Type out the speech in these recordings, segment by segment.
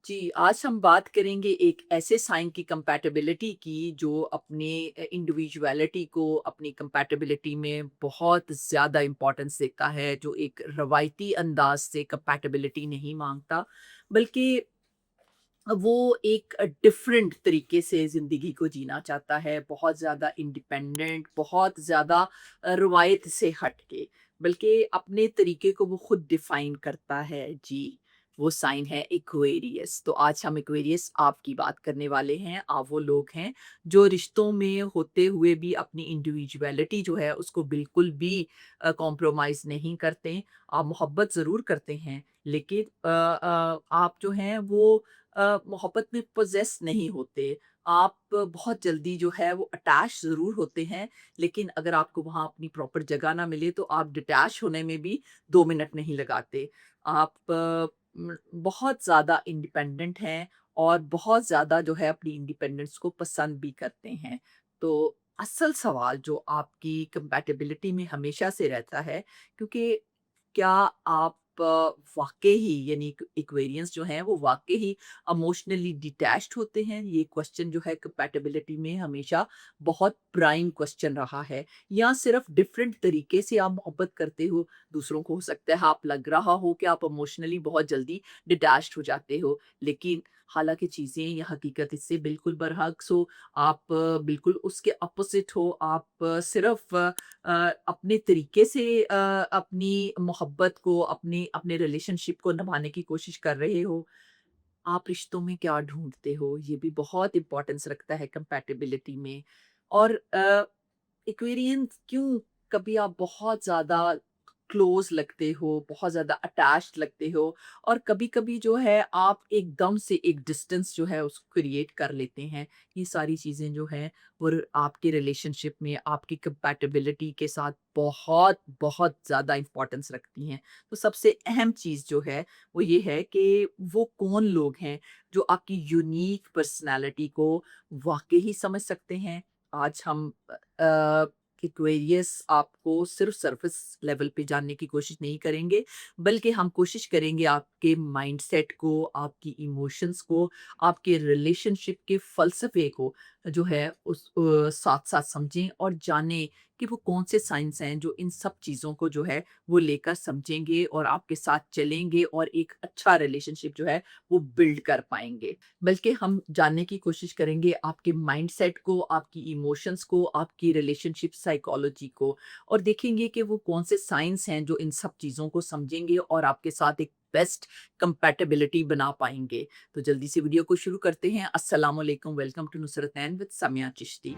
जी, आज हम बात करेंगे एक ऐसे साइन की कंपैटिबिलिटी की जो अपने इंडिविजुअलिटी को अपनी कंपैटिबिलिटी में बहुत ज़्यादा इम्पोर्टेंस देता है, जो एक रवायती अंदाज़ से कंपैटिबिलिटी नहीं माँगता, बल्कि वो एक डिफरेंट तरीके से ज़िंदगी को जीना चाहता है, बहुत ज़्यादा इंडिपेंडेंट, बहुत ज़्यादा रवायत से हट के, बल्कि अपने तरीके को वो खुद डिफ़ाइन करता है। जी, वो साइन है एक्वेरियस। तो आज हम एक्वेरियस आप की बात करने वाले हैं। आप वो लोग हैं जो रिश्तों में होते हुए भी अपनी इंडिविडुअलिटी जो है उसको बिल्कुल भी कॉम्प्रोमाइज़ नहीं करते। आप मोहब्बत ज़रूर करते हैं, लेकिन आप जो हैं वो मोहब्बत में पोज़ेस नहीं होते। आप बहुत जल्दी जो है वो अटैच ज़रूर होते हैं, लेकिन अगर आपको वहाँ अपनी प्रॉपर जगह ना मिले तो आप डिटैच होने में भी 2 मिनट नहीं लगाते। आप बहुत ज़्यादा इंडिपेंडेंट हैं और बहुत ज़्यादा जो है अपनी इंडिपेंडेंस को पसंद भी करते हैं। तो असल सवाल जो आपकी कंपैटिबिलिटी में हमेशा से रहता है, क्योंकि क्या आप वाक़ई ही यानी एक्वेरियंस जो हैं वो वाक़ई ही इमोशनली डिटैच्ड होते हैं? ये क्वेश्चन जो है कंपैटिबिलिटी में हमेशा बहुत प्राइम क्वेश्चन रहा है, या सिर्फ़ डिफरेंट तरीके से आप मोहब्बत करते हो, दूसरों को हो सकता है आप लग रहा हो कि आप इमोशनली बहुत जल्दी डिटैच्ड हो जाते हो, लेकिन हालाँकि चीज़ें या हकीकत इससे बिल्कुल बरअक्स हो, आप बिल्कुल उसके अपोज़िट हो, आप सिर्फ़ अपने तरीके से अपनी मोहब्बत को, अपने अपने रिलेशनशिप को निभाने की कोशिश कर रहे हो। आप रिश्तों में क्या ढूँढते हो? ये भी बहुत इम्पोर्टेंस रखता है कंपैटिबिलिटी में। और एक्वेरियंस क्यों कभी आप बहुत ज़्यादा क्लोज़ लगते हो, बहुत ज़्यादा अटैच्ड लगते हो, और कभी-कभी जो है आप एकदम से एक डिस्टेंस जो है उसको क्रिएट कर लेते हैं। ये सारी चीज़ें जो हैं वो आपके रिलेशनशिप में आपकी कंपैटिबिलिटी के साथ बहुत, बहुत ज़्यादा इम्पोर्टेंस रखती हैं। तो सबसे अहम चीज़ जो है वो ये है कि वो कौन लोग हैं जो आपकी यूनिक पर्सनैलिटी को वाक़ई ही समझ सकते हैं। आज हम एक्वेरियस आपको सिर्फ़ सरफ़ेस लेवल पे जानने की कोशिश नहीं करेंगे, बल्कि हम कोशिश करेंगे आपके माइंडसेट को, आपकी इमोशंस को, आपके रिलेशनशिप के फ़लसफ़े को जो है साथ-साथ समझें और जानें कि वो कौन से साइंस हैं जो इन सब चीज़ों को जो है वो लेकर समझेंगे और आपके साथ चलेंगे और एक अच्छा रिलेशनशिप जो है वो बिल्ड कर पाएँगे। बल्कि हम जानने की कोशिश करेंगे आपके माइंडसेट को, आपकी इमोशंस को, आपकी रिलेशनशिप साइकोलॉजी को, और देखेंगे कि वो कौन से साइंस हैं जो इन सब चीज़ों को समझेंगे और आपके साथ एक बेस्ट कंपैटिबिलिटी बना पाएँगे। तो जल्दी से वीडियो को शुरू करते हैं। अस्सलाम वालेकुम, welcome to Nusratain with Samia Chishti.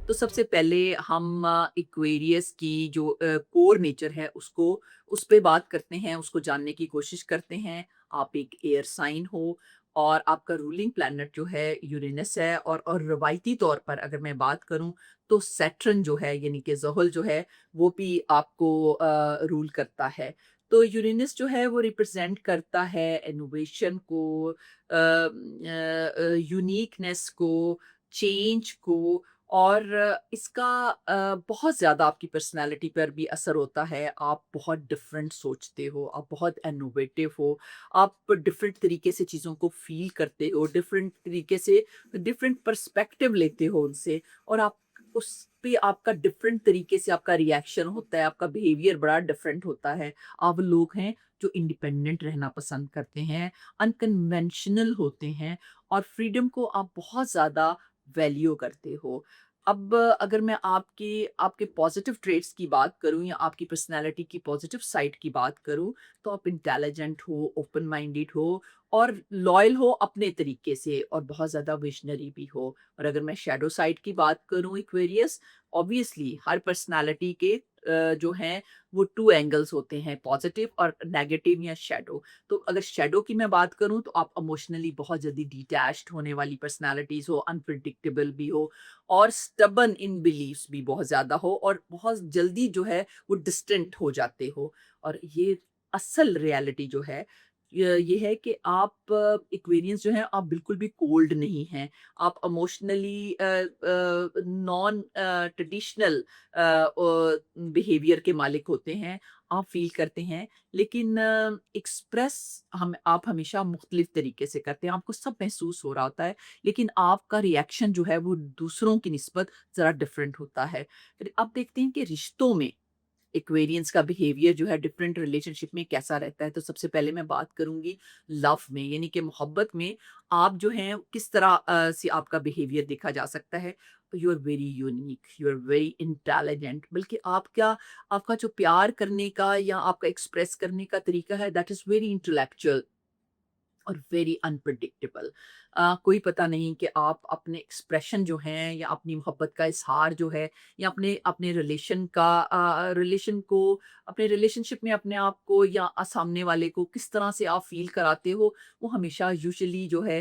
तो सबसे पहले हम एक्वेरियस की जो कोर नेचर है उसको उस पे बात करते हैं, उसको जानने की कोशिश करते हैं। आप एक एयर साइन हो और आपका रूलिंग प्लैनेट जो है यूरेनस है, और रवायती तौर पर अगर मैं बात करूँ तो सैटर्न जो है यानी कि ज़ुहल जो है वो भी आपको रूल करता है। तो यूरेनस जो है वो रिप्रेज़ेंट करता है इनोवेशन को, यूनिकनेस को, चेंज को, और इसका बहुत ज़्यादा आपकी पर्सनैलिटी पर भी असर होता है। आप बहुत डिफरेंट सोचते हो, आप बहुत इनोवेटिव हो, आप डिफरेंट तरीके से चीज़ों को फ़ील करते हो, डिफरेंट तरीके से डिफरेंट पर्सपेक्टिव लेते हो उनसे, और आप उस पे आपका डिफरेंट तरीके से आपका रिएक्शन होता है, आपका बिहेवियर बड़ा डिफरेंट होता है। आप लोग हैं जो इंडिपेंडेंट रहना पसंद करते हैं, अनकन्वेंशनल होते हैं, और फ्रीडम को आप बहुत ज़्यादा वैल्यू करते हो। अब अगर मैं आपके आपके पॉज़िटिव ट्रेट्स की बात करूँ या आपकी पर्सनैलिटी की पॉज़िटिव साइड की बात करूँ, तो आप इंटेलिजेंट हो, ओपन माइंडेड हो और लॉयल हो अपने तरीके से, और बहुत ज़्यादा विज़नरी भी हो। और अगर मैं शैडो साइड की बात करूँ एक्वेरियस, ऑब्वियसली हर पर्सनैलिटी के जो हैं वो 2 एंगल्स होते हैं, पॉज़िटिव और नेगेटिव या शैडो। तो अगर शैडो की मैं बात करूँ तो आप इमोशनली बहुत जल्दी डिटैच्ड होने वाली पर्सनैलिटीज़ हो, अनप्रेडिक्टेबल भी हो, और स्टबर्न इन बिलीव्स भी बहुत ज़्यादा हो, और बहुत जल्दी जो है वो डिस्टेंट हो जाते हो। और ये असल रियलिटी जो है ये है कि आप एक्वेरियंस जो हैं आप बिल्कुल भी कोल्ड नहीं हैं। आप इमोशनली नॉन ट्रेडिशनल बिहेवियर के मालिक होते हैं। आप फ़ील करते हैं, लेकिन एक्सप्रेस हम आप हमेशा मुख्तलिफ तरीके से करते हैं। आपको सब महसूस हो रहा होता है, लेकिन आपका रिएक्शन जो है वो दूसरों की निस्बत ज़रा डिफरेंट होता है। फिर आप देखते हैं कि रिश्तों में एक्वेरियंस का बिहेवियर जो है डिफरेंट रिलेशनशिप में कैसा रहता है। तो सबसे पहले मैं बात करूँगी लव में, यानी कि मोहब्बत में आप जो हैं किस तरह से आपका बिहेवियर देखा जा सकता है। You are very unique, you are very intelligent, बल्कि आप क्या आपका जो प्यार करने का या आपका एक्सप्रेस करने का तरीका है दैट इज़ वेरी इंटेलेक्चुअल और वेरी अनप्रेडिक्टेबल। कोई पता नहीं कि आप अपने एक्सप्रेशन जो हैं या अपनी मोहब्बत का इजहार जो है या अपने अपने रिलेशन को अपने रिलेशनशिप में अपने आप को या सामने वाले को किस तरह से आप फील कराते हो, वो हमेशा यूजुअली जो है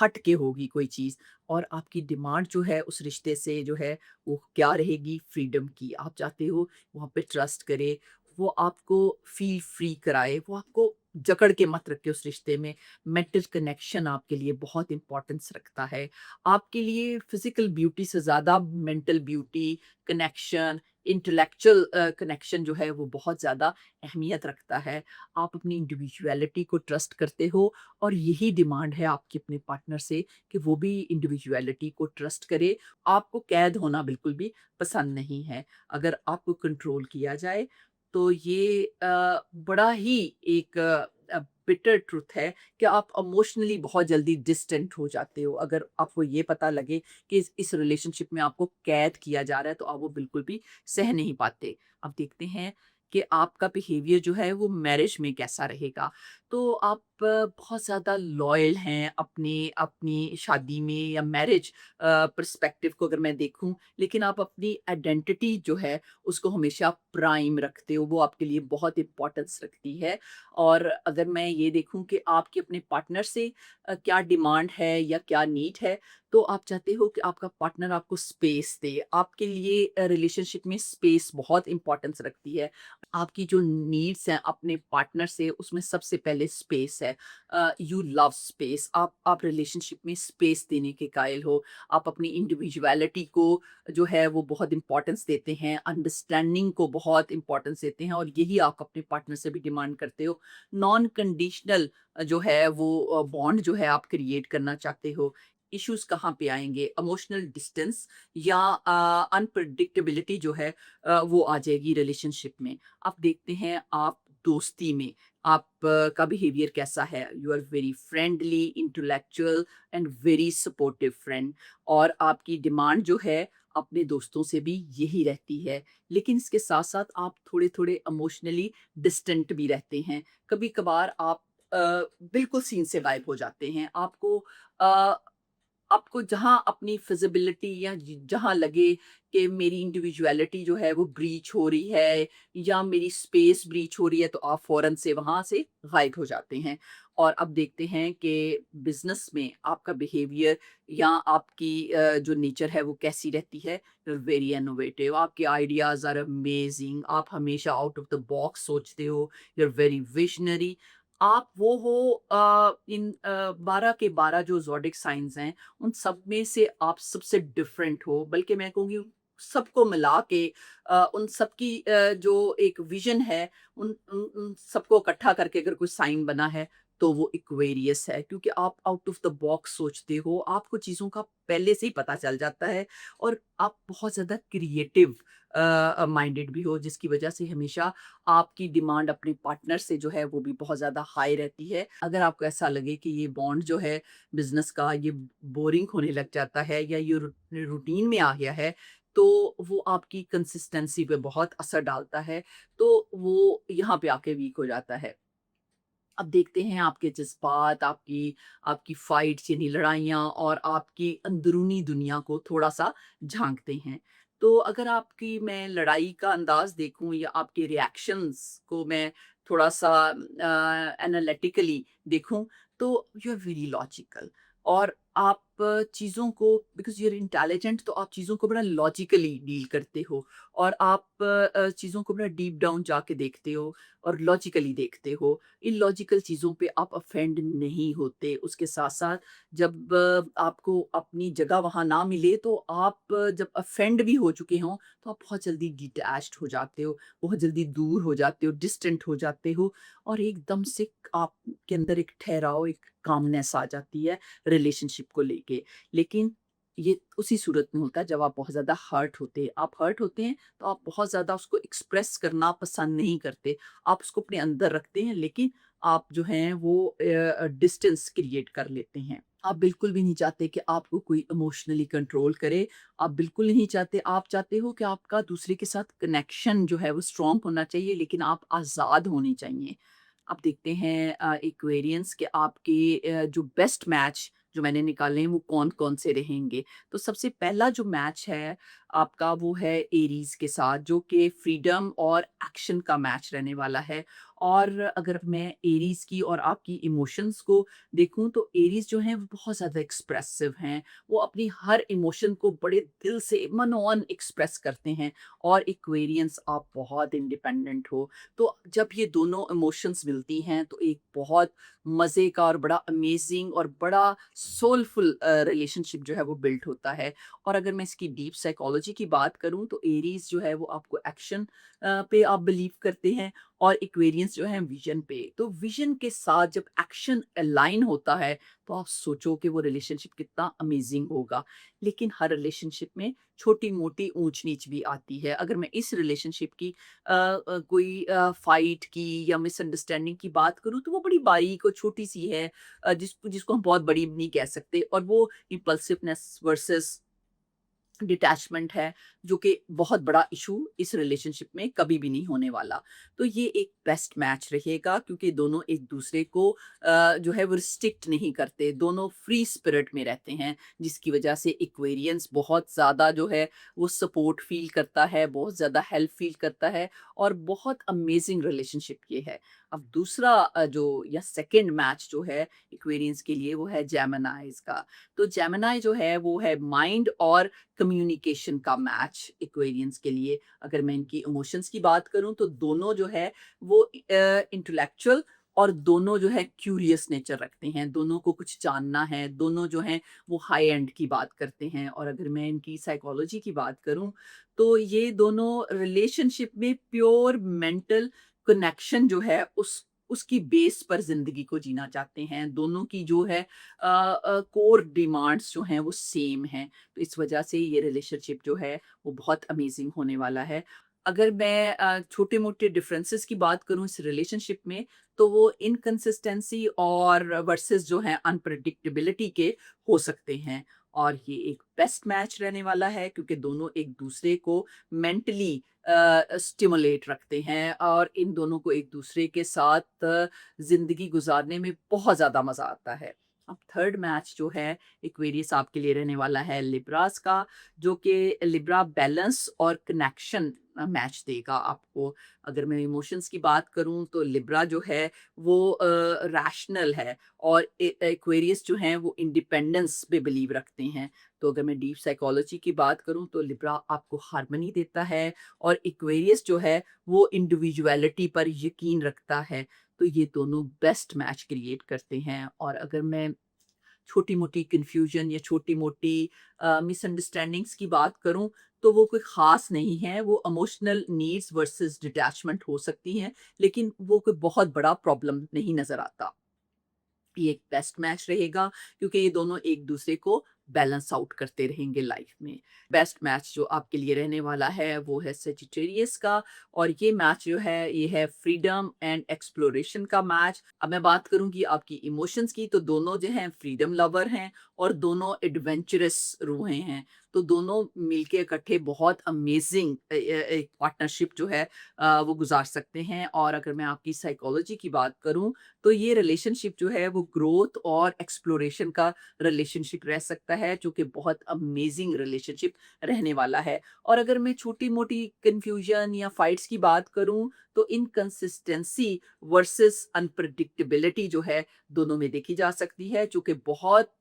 हट के होगी कोई चीज़। और आपकी डिमांड जो है उस रिश्ते से जो है वो क्या रहेगी, फ्रीडम की। आप चाहते हो वहाँ पे ट्रस्ट करे, वो आपको फील फ्री कराए, वो आपको जकड़ के मत रखे उस रिश्ते में। मेंटल कनेक्शन आपके लिए बहुत इम्पोर्टेंस रखता है। आपके लिए फिज़िकल ब्यूटी से ज़्यादा mental beauty, connection, intellectual connection जो है वो बहुत ज़्यादा अहमियत रखता है। आप अपनी इंडिविजुअलिटी को ट्रस्ट करते हो और यही डिमांड है आपके अपने पार्टनर से कि वो भी इंडिविजुअलिटी को ट्रस्ट करे। आपको कैद होना बिल्कुल भी पसंद नहीं है। अगर आपको कंट्रोल किया जाए तो ये बड़ा ही एक बिटर ट्रुथ है कि आप इमोशनली बहुत जल्दी डिस्टेंट हो जाते हो। अगर आपको ये पता लगे कि इस रिलेशनशिप में आपको कैद किया जा रहा है, तो आप वो बिल्कुल भी सह नहीं पाते। अब देखते हैं कि आपका बिहेवियर जो है वो मैरिज में कैसा रहेगा। तो आप बहुत ज़्यादा लॉयल हैं अपनी अपनी शादी में या मैरिज पर्सपेक्टिव को अगर मैं देखूँ, लेकिन आप अपनी आइडेंटिटी जो है उसको हमेशा प्राइम रखते हो, वो आपके लिए बहुत इम्पोर्टेंस रखती है। और अगर मैं ये देखूँ कि आपके अपने पार्टनर से क्या डिमांड है या क्या नीड है, तो आप चाहते हो कि आपका पार्टनर आपको स्पेस दे। आपके लिए रिलेशनशिप में स्पेस बहुत इम्पोर्टेंस रखती है। आपकी जो नीड्स हैं अपने पार्टनर से, उसमें सबसे पहले स्पेस है। यू लव स्पेस, आप रिलेशनशिप में स्पेस देने के कायल हो। आप अपनी इंडिविजुअलिटी को जो है वो बहुत इम्पोर्टेंस देते हैं, अंडरस्टैंडिंग को बहुत इम्पोर्टेंस देते हैं और यही आप अपने पार्टनर से भी डिमांड करते हो। नॉन कंडीशनल जो है वो बॉन्ड जो है आप क्रिएट करना चाहते हो। इश्यूज़ कहाँ पे आएँगे? इमोशनल डिस्टेंस या अनप्रेडिक्टेबिलिटी जो है वो आ जाएगी रिलेशनशिप में। आप देखते हैं आप दोस्ती में आप का बिहेवियर कैसा है? You are very friendly, intellectual and very supportive friend. और आपकी डिमांड जो है अपने दोस्तों से भी यही रहती है। लेकिन इसके साथ-साथ आप थोड़े-थोड़े इमोशनली डिस्टेंट भी रहते हैं। कभी-कभार आप अ, बिल्कुल सीन से गायब हो जाते हैं। अ आपको जहाँ अपनी फिज़िबिलिटी या जहाँ लगे कि मेरी इंडिविजुअलिटी जो है वो ब्रीच हो रही है या मेरी स्पेस ब्रीच हो रही है, तो आप फ़ौरन से वहाँ से गायब हो जाते हैं। और अब देखते हैं कि बिज़नेस में आपका बिहेवियर या आपकी जो नेचर है वो कैसी रहती है। यू आर वेरी इनोवेटिव, आपके आइडियाज़ आर अमेजिंग, आप हमेशा आउट ऑफ द बॉक्स सोचते हो, यू आर वेरी विज़नरी। आप वो हो इन 12 के 12 जो ज़ोडिक साइन्स हैं, उन सब में से आप सबसे डिफरेंट हो, बल्कि मैं कहूँगी सबको मिला के उन सबकी जो एक विज़न है, उन सबको इकट्ठा करके अगर कोई साइन बना है, तो वो एक्वेरियस है। क्योंकि आप आउट ऑफ द बॉक्स सोचते हो, आपको चीज़ों का पहले से ही पता चल जाता है और आप बहुत ज़्यादा क्रिएटिव माइंडेड भी हो, जिसकी वजह से हमेशा आपकी डिमांड अपने पार्टनर से जो है वो भी बहुत ज़्यादा हाई रहती है। अगर आपको ऐसा लगे कि ये बॉन्ड जो है बिज़नेस का ये बोरिंग होने लग जाता है या ये रूटीन में आ गया है, तो वो आपकी कंसिस्टेंसी पे बहुत असर डालता है, तो वो यहाँ पे आके वीक हो जाता है। अब देखते हैं आपके जज़्बात, आपकी आपकी फाइट्स यानी लड़ाइयाँ और आपकी अंदरूनी दुनिया को थोड़ा-सा झाँकते हैं। तो अगर आपकी मैं लड़ाई का अंदाज़ देखूँ या आपके रिएक्शंस को मैं थोड़ा-सा एनालिटिकली देखूँ, तो यू आर वेरी लॉजिकल और आप चीज़ों को बिकॉज़ यू आर इंटेलिजेंट तो आप चीज़ों को बड़ा लॉजिकली डील करते हो और आप चीज़ों को बड़ा डीप डाउन जाके देखते हो और लॉजिकली देखते हो। इलॉजिकल चीज़ों पे आप ऑफेंड नहीं होते। उसके साथ-साथ जब आपको अपनी जगह वहाँ ना मिले तो आप जब ऑफेंड भी हो चुके हों, तो आप बहुत जल्दी डिटैच्ड हो जाते हो, बहुत जल्दी दूर हो जाते हो, डिस्टेंट हो जाते हो और एकदम से आपके अंदर एक ठहराव, एक कामनेस आ जाती है रिलेशनशिप को लेके। लेकिन ये उसी सूरत में होता है जब आप बहुत ज़्यादा हर्ट होते हैं। आप हर्ट होते हैं तो आप बहुत ज़्यादा उसको एक्सप्रेस करना पसंद नहीं करते। आप उसको अपने अंदर रखते हैं लेकिन आप जो हैं वो डिस्टेंस क्रिएट कर लेते हैं। आप बिल्कुल भी नहीं चाहते कि आपको कोई इमोशनली कंट्रोल करे। आप बिल्कुल नहीं चाहते, आप चाहते हो कि आपका दूसरे के साथ कनेक्शन जो है वो स्ट्रॉन्ग होना चाहिए लेकिन आप आज़ाद होने चाहिए। आप देखते हैं एक्वेरियंस के आपके जो बेस्ट मैच जो मैंने निकाले हैं वो कौन-कौन से रहेंगे। तो सबसे पहला जो मैच है आपका वो है एरीज़ के साथ जो कि फ्रीडम और एक्शन का मैच रहने वाला है। और अगर मैं एरीज़ की और आपकी इमोशंस को देखूँ तो एरीज़ जो हैं वो बहुत ज़्यादा एक्सप्रेसिव हैं। वो अपनी हर इमोशन को बड़े दिल से मनोअन एक्सप्रेस करते हैं और एक्वेरियंस आप बहुत इंडिपेंडेंट हो। तो जब ये दोनों इमोशंस मिलती हैं तो एक बहुत मज़े का और बड़ा अमेजिंग और बड़ा सोलफुल रिलेशनशिप जो है वो बिल्ड होता है। और अगर मैं इसकी डीप साइकोलॉजी की बात करूँ तो एरीज़ जो है वो आपको एक्शन पे आप बिलीव करते हैं और एक्वेरियंस जो है विज़न पे। तो विज़न के साथ जब एक्शन अलाइन होता है तो आप सोचो कि वो रिलेशनशिप कितना अमेजिंग होगा। लेकिन हर रिलेशनशिप में छोटी-मोटी ऊँच-नीच भी आती है। अगर मैं इस रिलेशनशिप की कोई फाइट की या मिसअंडरस्टैंडिंग की बात करूँ तो वो बड़ी बारीक और छोटी-सी है जिसको हम बहुत बड़ी नहीं कह सकते और वो इम्पल्सिवनेस वर्सेस डिटैचमेंट है, जो कि बहुत बड़ा इश्यू इस रिलेशनशिप में कभी भी नहीं होने वाला। तो ये एक बेस्ट मैच रहेगा क्योंकि दोनों एक-दूसरे को जो है वो रिस्ट्रिक्ट नहीं करते, दोनों फ्री स्पिरिट में रहते हैं, जिसकी वजह से एक्वेरियंस बहुत ज़्यादा जो है वो सपोर्ट फ़ील करता है, बहुत ज़्यादा हेल्प फ़ील करता है और बहुत अमेज़िंग रिलेशनशिप ये है। अब दूसरा जो या सेकंड मैच जो है एक्वेरियंस के लिए वो है जेमिनाइज़ का। तो जेमिनी जो है वो है माइंड और कम्युनिकेशन का मैच एक्वेरियंस के लिए। अगर मैं इनकी इमोशंस की बात करूँ तो दोनों जो है वो इंटेलेक्चुअल और दोनों जो है क्यूरियस नेचर रखते हैं, दोनों को कुछ जानना है, दोनों जो हैं वो हाई एंड की बात करते हैं और अगर मैं इनकी साइकोलॉजी की बात करूँ, तो ये दोनों रिलेशनशिप में प्योर मेंटल कनेक्शन जो है उसकी बेस पर ज़िंदगी को जीना चाहते हैं। दोनों की जो है कोर डिमांड्स जो हैं वो सेम हैं। तो इस वजह से ये रिलेशनशिप जो है वो बहुत अमेजिंग होने वाला है। अगर मैं छोटे-मोटे डिफरेंसेस की बात करूँ इस रिलेशनशिप में, तो वो इनकंसिस्टेंसी और वर्सेस जो हैं अनप्रेडिक्टेबिलिटी के हो सकते हैं। और ये एक बेस्ट मैच रहने वाला है क्योंकि दोनों एक-दूसरे को मेंटली स्टिमुलेट रखते हैं और इन दोनों को एक-दूसरे के साथ ज़िंदगी गुज़ारने में बहुत ज़्यादा मज़ा आता है। अब थर्ड मैच जो है एक्वेरियस आपके लिए रहने वाला है लिब्रास का, जो कि लिब्रा बैलेंस और कनेक्शन मैच देगा आपको। अगर मैं इमोशंस की बात करूँ तो लिब्रा जो है वो रैशनल है और एक्वेरियस जो हैं वो इंडिपेंडेंस पे बिलीव रखते हैं। तो अगर मैं डीप साइकोलॉजी की बात करूँ तो लिब्रा आपको हार्मनी देता है और एक्वेरियस जो है वो इंडिविजुअलिटी पर यकीन रखता है। तो ये दोनों बेस्ट मैच क्रिएट करते हैं और अगर मैं छोटी-मोटी कन्फ्यूजन या छोटी-मोटी मिसअंडरस्टैंडिंग्स की बात करूँ, तो वो कोई ख़ास नहीं है, वो इमोशनल नीड्स वर्सेस डिटैचमेंट हो सकती हैं, लेकिन वो कोई बहुत बड़ा प्रॉब्लम नहीं नज़र आता। ये एक बेस्ट मैच रहेगा क्योंकि ये दोनों एक-दूसरे को बैलेंस आउट करते रहेंगे लाइफ में। बेस्ट मैच जो आपके लिए रहने वाला है वो है सजिटेरियस का और ये मैच जो है ये है फ्रीडम एंड एक्सप्लोरेशन का मैच। अब मैं बात करूँगी आपकी इमोशंस की तो दोनों जो हैं फ्रीडम लवर हैं और दोनों एडवेंचरस रूहें हैं। तो दोनों मिलके इकट्ठे बहुत अमेज़िंग एक पार्टनरशिप जो है वो गुज़ार सकते हैं और अगर मैं आपकी साइकोलॉजी की बात करूँ तो ये रिलेशनशिप जो है वो ग्रोथ और एक्सप्लोरेशन का रिलेशनशिप रह सकता है जो कि बहुत अमेजिंग रिलेशनशिप रहने वाला है। और अगर मैं छोटी-मोटी कन्फ्यूजन या फाइट्स की बात करूँ तो इनकंसिस्टेंसी वर्सेस अनप्रेडिक्टेबिलिटी जो है दोनों में देखी जा सकती है, जो कि बहुत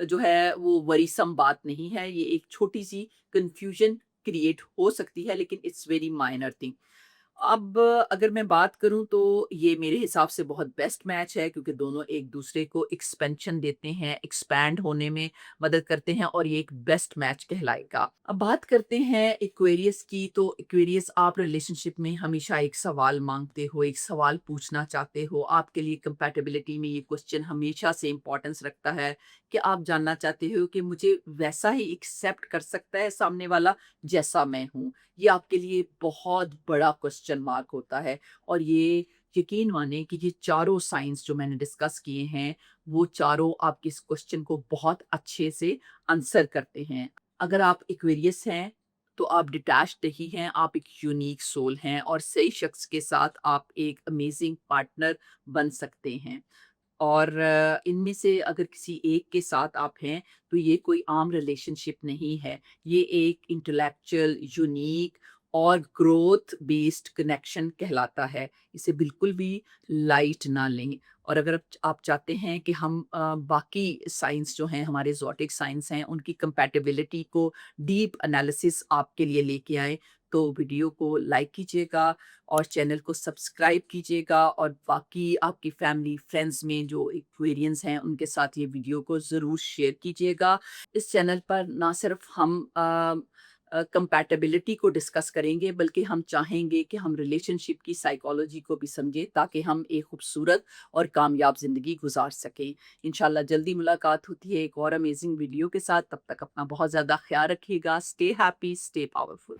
जो है वो वरीसम बात नहीं है। ये एक छोटी-सी कन्फ्यूजन क्रिएट हो सकती है लेकिन इट्स वेरी माइनर थिंग। अब अगर मैं बात करूँ तो ये मेरे हिसाब से बहुत बेस्ट मैच है क्योंकि दोनों एक-दूसरे को एक्सपेंशन देते हैं, एक्सपैंड होने में मदद करते हैं और ये एक बेस्ट मैच कहलाएगा। अब बात करते हैं एक्वेरियस की, तो एक्वेरियस आप रिलेशनशिप में हमेशा एक सवाल माँगते हो, एक सवाल पूछना चाहते हो। आपके लिए कंपैटिबिलिटी में ये क्वेश्चन हमेशा से इम्पोर्टेंस रखता है कि आप जानना चाहते हो कि मुझे वैसा ही एक्सेप्ट कर सकता है सामने वाला जैसा मैं हूँ। ये आपके लिए बहुत बड़ा क्वेश्चन मार्क होता है और ये यकीन माने कि ये चारों साइंस जो मैंने डिस्कस किए हैं, वो चारों आपके इस क्वेश्चन को बहुत अच्छे से आंसर करते हैं। अगर आप एक्वेरियस हैं, तो आप डिटैच्ड नहीं हैं, आप एक यूनिक सोल हैं और सही शख्स के साथ आप एक अमेजिंग पार्टनर बन सकते हैं। और इनमें से अगर किसी एक के साथ आप हैं, तो ये कोई आम रिलेशनशिप नहीं है। ये एक इंटेलेक्चुअल, यूनिक और ग्रोथ बेस्ड कनेक्शन कहलाता है। इसे बिल्कुल भी लाइट ना लें। और अगर आप चाहते हैं कि हम बाकी साइंस जो हैं, हमारे ज़ोडिएक साइंस हैं, उनकी कंपैटिबिलिटी को डीप एनालिसिस आपके लिए लेके आएँ, तो वीडियो को लाइक कीजिएगा और चैनल को सब्सक्राइब कीजिएगा और बाकी आपकी फैमिली फ्रेंड्स में जो एक्वेरियंस हैं उनके साथ ये वीडियो को ज़रूर शेयर कीजिएगा। इस चैनल पर ना सिर्फ हम कंपैटिबिलिटी को डिस्कस करेंगे बल्कि हम चाहेंगे कि हम रिलेशनशिप की साइकोलॉजी को भी समझें ताकि हम एक खूबसूरत और कामयाब ज़िंदगी गुजार सकें। इंशाल्लाह जल्दी मुलाकात होती है एक और अमेजिंग वीडियो के साथ। तब तक अपना बहुत ज़्यादा ख्याल रखिएगा। Stay happy, stay powerful.